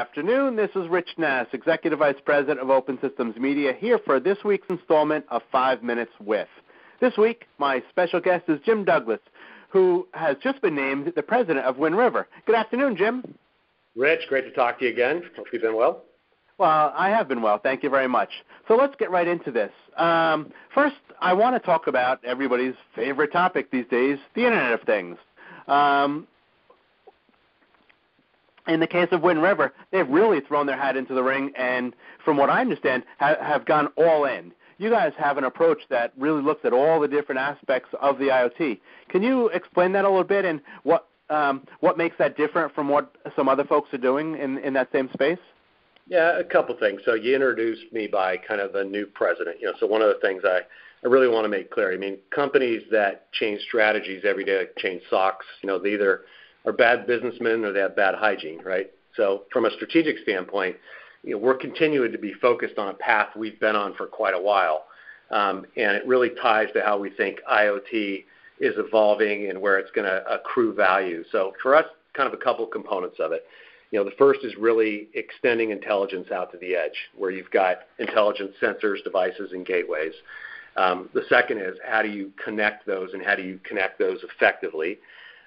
afternoon. This is Rich Nass, Executive Vice President of Open Systems Media, here for this week's installment of 5 Minutes With. This week, my special guest is Jim Douglas, who has just been named the president of Wind River. Good afternoon, Jim. Rich, great to talk to you again. Hope you've been well. Well, I have been well. Thank you very much. So let's get right into this. First, I want to talk about everybody's favorite topic these days, the Internet of Things. In the case of Wind River, they've really thrown their hat into the ring and, from what I understand, have gone all in. You guys have an approach that really looks at all the different aspects of the IoT. Can you explain that a little bit and what makes that different from what some other folks are doing in that same space? Yeah, a couple things. So you introduced me by kind of the new president. So one of the things I really want to make clear, companies that change strategies every day, change socks, they either are bad businessmen or they have bad hygiene, right? So from a strategic standpoint, we're continuing to be focused on a path we've been on for quite a while. And it really ties to how we think IoT is evolving and where it's going to accrue value. So for us, kind of a couple components of it. The first is really extending intelligence out to the edge, where you've got intelligent sensors, devices, and gateways. The second is how do you connect those and how do you connect those effectively?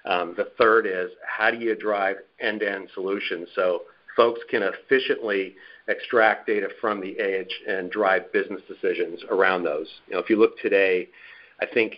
The third is how do you drive end-to-end solutions so folks can efficiently extract data from the edge and drive business decisions around those. If you look today, I think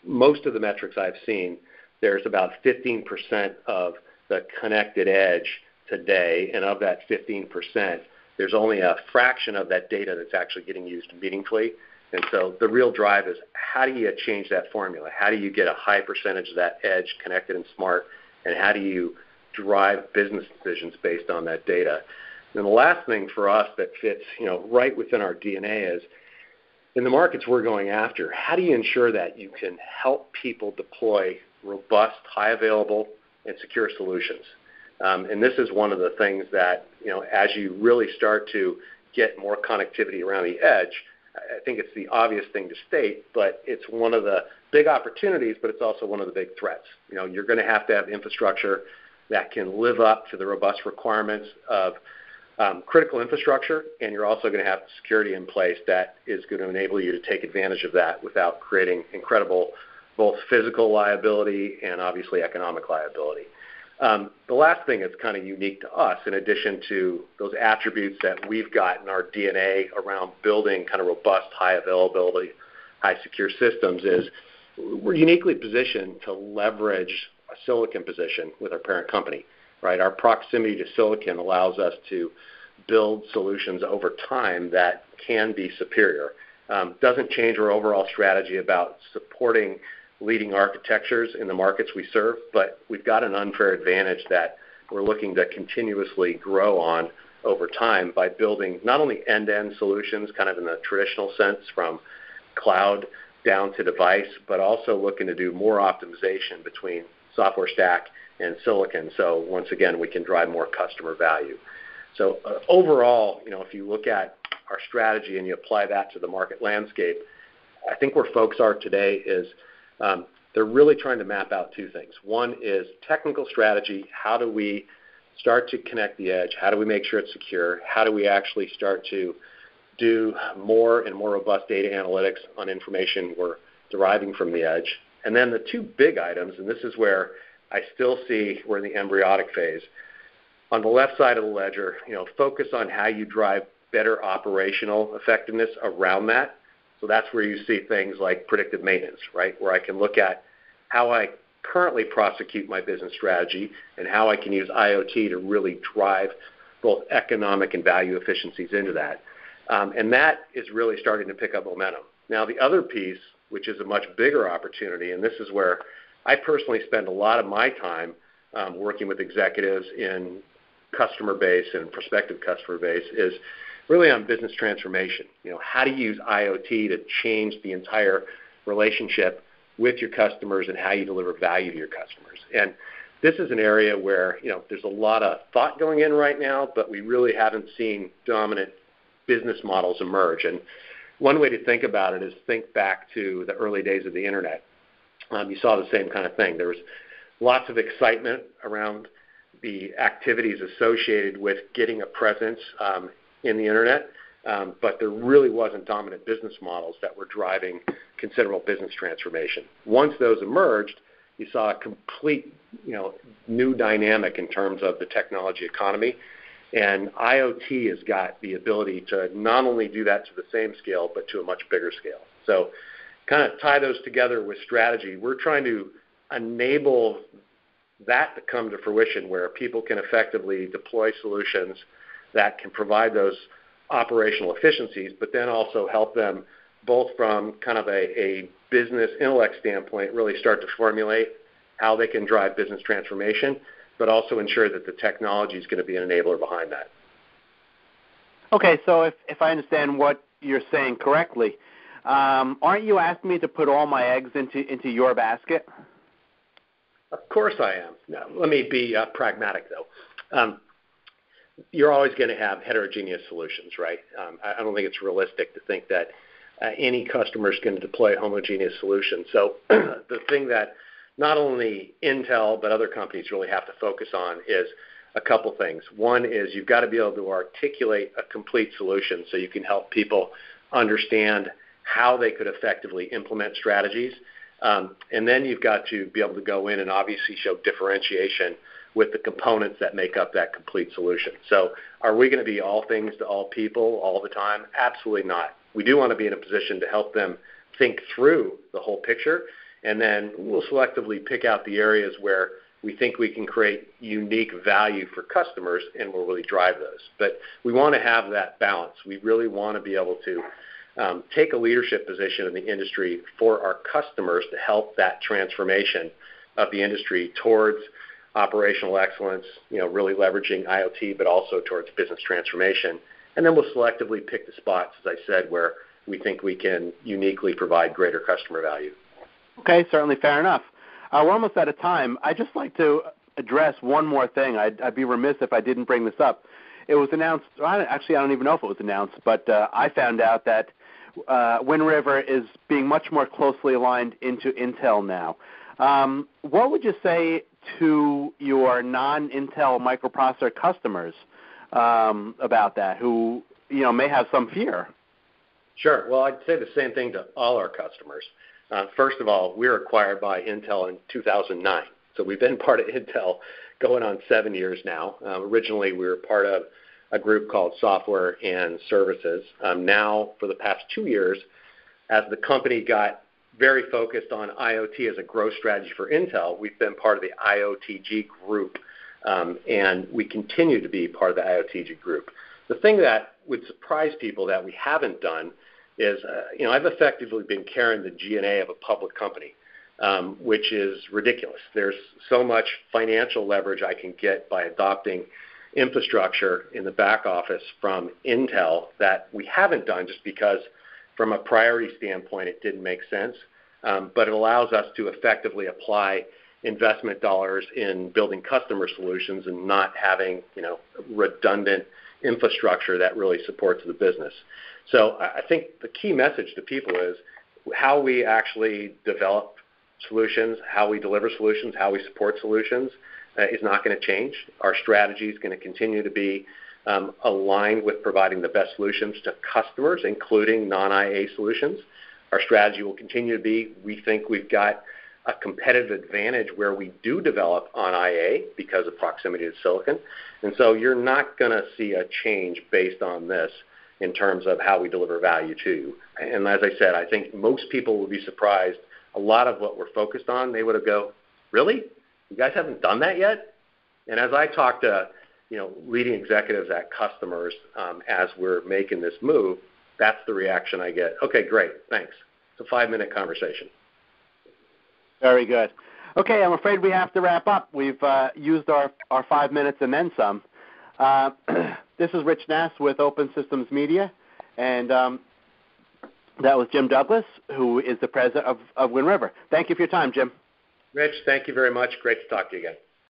most of the metrics I've seen, there's about 15% of the connected edge today, and of that 15%, there's only a fraction of that data that's actually getting used meaningfully. And so the real drive is how do you change that formula? How do you get a high percentage of that edge connected and smart, and how do you drive business decisions based on that data? And the last thing for us that fits right within our DNA is in the markets we're going after, how do you ensure that you can help people deploy robust, high available, and secure solutions? And this is one of the things that, as you really start to get more connectivity around the edge, I think it's the obvious thing to state, but it's one of the big opportunities, but it's also one of the big threats. You're going to have infrastructure that can live up to the robust requirements of critical infrastructure, and you're also going to have security in place that is going to enable you to take advantage of that without creating incredible both physical liability and obviously economic liability. The last thing that's kind of unique to us, in addition to those attributes that we've got in our DNA around building kind of robust, high availability, high secure systems, is we're uniquely positioned to leverage a silicon position with our parent company, right? Our proximity to silicon allows us to build solutions over time that can be superior. Doesn't change our overall strategy about supporting leading architectures in the markets we serve, but we've got an unfair advantage that we're looking to continuously grow on over time by building not only end-to-end solutions kind of in the traditional sense from cloud down to device, but also looking to do more optimization between software stack and silicon. So once again, we can drive more customer value. So overall, if you look at our strategy and you apply that to the market landscape, I think where folks are today is they're really trying to map out two things. One is technical strategy. How do we start to connect the edge? How do we make sure it's secure? How do we actually start to do more and more robust data analytics on information we're deriving from the edge? And then the two big items, and this is where I still see we're in the embryonic phase. On the left side of the ledger, focus on how you drive better operational effectiveness around that. So that's where you see things like predictive maintenance, right, where I can look at how I currently prosecute my business strategy and how I can use IoT to really drive both economic and value efficiencies into that. And that is really starting to pick up momentum. Now, the other piece, which is a much bigger opportunity, and this is where I personally spend a lot of my time working with executives in customer base and prospective customer base, is really on business transformation. How do you use IoT to change the entire relationship with your customers and how you deliver value to your customers? And this is an area where, there's a lot of thought going in right now, but we really haven't seen dominant business models emerge. And one way to think about it is think back to the early days of the internet. You saw the same kind of thing. There was lots of excitement around the activities associated with getting a presence in the internet, but there really wasn't dominant business models that were driving considerable business transformation. Once those emerged, you saw a complete, new dynamic in terms of the technology economy, and IoT has got the ability to not only do that to the same scale, but to a much bigger scale. So kind of tie those together with strategy. We're trying to enable that to come to fruition where people can effectively deploy solutions that can provide those operational efficiencies, but then also help them both from kind of a business intellect standpoint, really start to formulate how they can drive business transformation, but also ensure that the technology is going to be an enabler behind that. Okay, so if I understand what you're saying correctly, aren't you asking me to put all my eggs into your basket? Of course I am. Now, let me be pragmatic, though. You're always going to have heterogeneous solutions, right? I don't think it's realistic to think that any customer is going to deploy a homogeneous solution. So the thing that not only Intel but other companies really have to focus on is a couple things. One is you've got to be able to articulate a complete solution so you can help people understand how they could effectively implement strategies. And then you've got to be able to go in and obviously show differentiation with the components that make up that complete solution. So are we going to be all things to all people all the time? Absolutely not. We do want to be in a position to help them think through the whole picture, and then we'll selectively pick out the areas where we think we can create unique value for customers, and we'll really drive those. But we want to have that balance. We really want to be able to take a leadership position in the industry for our customers to help that transformation of the industry towards operational excellence, really leveraging IoT, but also towards business transformation. And then we'll selectively pick the spots, as I said, where we think we can uniquely provide greater customer value. Okay, certainly fair enough. We're almost out of time. I'd just like to address one more thing. I'd be remiss if I didn't bring this up. It was announced, actually I don't even know if it was announced, but I found out that Wind River is being much more closely aligned into Intel now. What would you say to your non-Intel microprocessor customers about that, who may have some fear? Sure. Well, I'd say the same thing to all our customers. First of all, we were acquired by Intel in 2009, so we've been part of Intel going on 7 years now. Originally, we were part of a group called Software and Services. Now, for the past 2 years, as the company got very focused on IoT as a growth strategy for Intel, we've been part of the IOTG group, and we continue to be part of the IOTG group. The thing that would surprise people that we haven't done is, I've effectively been carrying the G&A of a public company, which is ridiculous. There's so much financial leverage I can get by adopting infrastructure in the back office from Intel that we haven't done just because from a priority standpoint it didn't make sense. But it allows us to effectively apply investment dollars in building customer solutions and not having, redundant infrastructure that really supports the business. So I think the key message to people is how we actually develop solutions, how we deliver solutions, how we support solutions is not going to change. Our strategy is going to continue to be aligned with providing the best solutions to customers, including non-IA solutions. Our strategy will continue to be, we think we've got a competitive advantage where we do develop on IA because of proximity to silicon. And so you're not going to see a change based on this in terms of how we deliver value to you. And as I said, I think most people will be surprised. A lot of what we're focused on, they would go, really? You guys haven't done that yet? And as I talk to leading executives at customers as we're making this move, that's the reaction I get. Okay, great, thanks. It's a 5-minute conversation. Very good. Okay, I'm afraid we have to wrap up. We've used our 5 minutes and then some. This is Rich Nass with Open Systems Media, and that was Jim Douglas, who is the president of Wind River. Thank you for your time, Jim. Rich, thank you very much. Great to talk to you again.